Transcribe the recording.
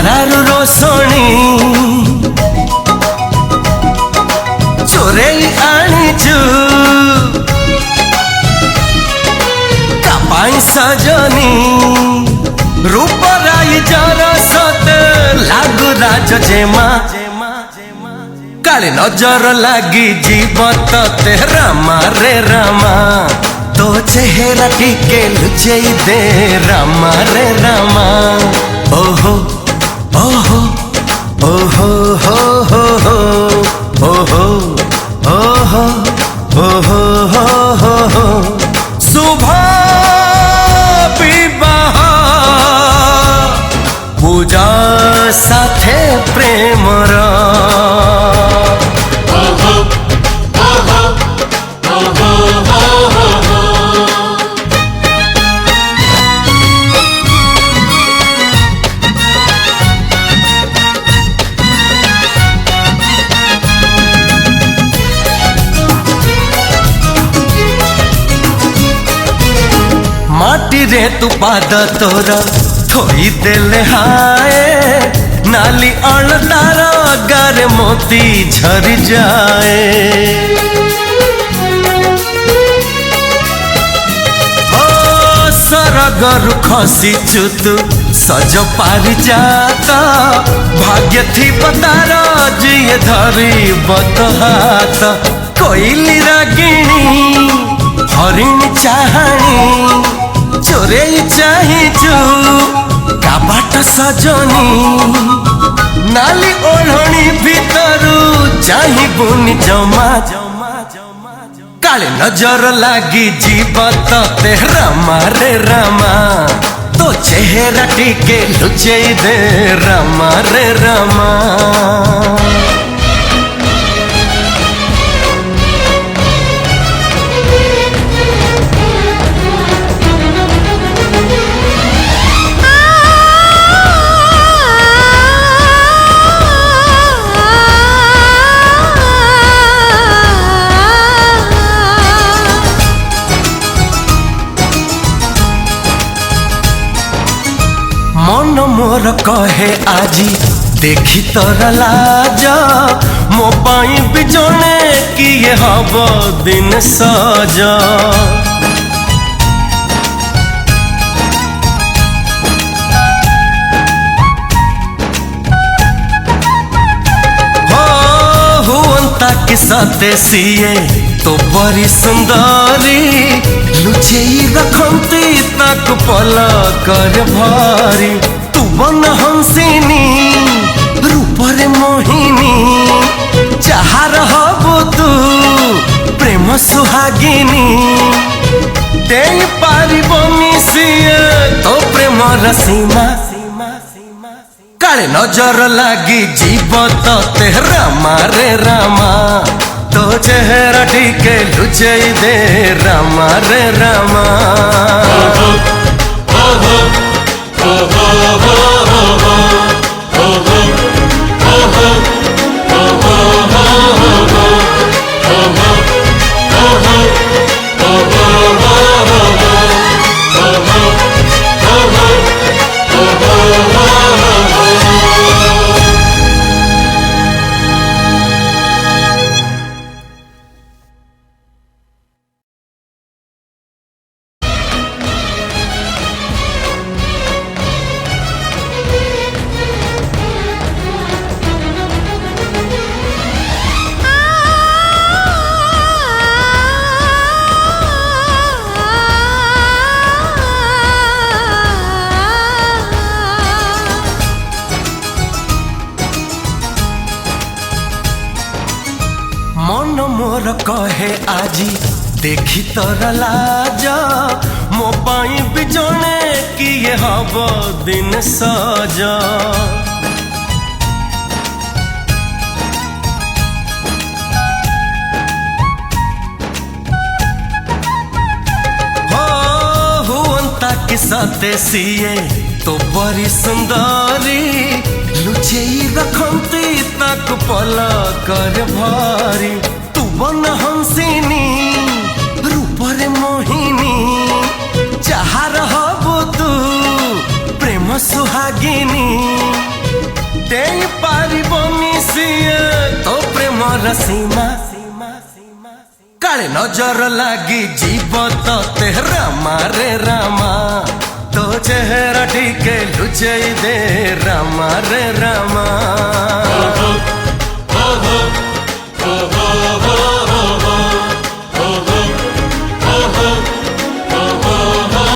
बारारू रोसणी चोरे आनीचु कापाई सजनी रूपराई जर सत लागू राज जेमा काली नजर लागी जीवत ते रामा रे रामा तो चेहरा टीके लुचई दे रामा रे रामा ओहो ओहो ओहो हो हो हो ओहो ओहो ओहो हो हो शुभ विवाह पूजा साथे प्रेमर माटी रे तू पाद तोर थोई देले हाय नाली अणदार गारे मोती झरी जाए हो सरगरु खसी चुतु सज पारी जाता भाग्य थी पतार जिए धरी बत हाथ कोइली रागिणी हरिणी चाहणी चोरे चाहिचु काबाट सजनी नाली ओढ़णी भीतरू चाहिबुनी जमा काले नजर लागी जीवत ते रामा रे रामा तो चेहरा टीके लुचई दे रामा रे रामा मन मोर कहे आजी देखी तोर लाज मो पाई भी जने किए हब दिन सज हो हुअंता कि सते सिए तो बड़ी सुंदरी लुचेई रखंती तक पल कर भारी तू बन हंसिनी रूपरे मोहिनी जहार हबु तू प्रेम सुहागिनी दे पारिबनी सिए तो प्रेम रसीमा काले नजर लागी जीवत ते रामा रे रामा तो चेहरा टीके लुचई दे रामा रे रामा मन मोर कहे आजी देखी तोर लाज मो पाई भी जने किए हब दिन सज हो हुअंता कि सते सिए तो बड़ी सुंदरी लुचेई रखंती तक पल कर भारी तू बन हंसिनी रूपरे मोहिनी जहार हबु तू प्रेम सुहागिनी डेई पारिबनी सिए तो प्रेमर सीमा काले नजर लागी जीव ते रामा रे रामा तो चेहरा टिके लुचई दे रामा रे रामा।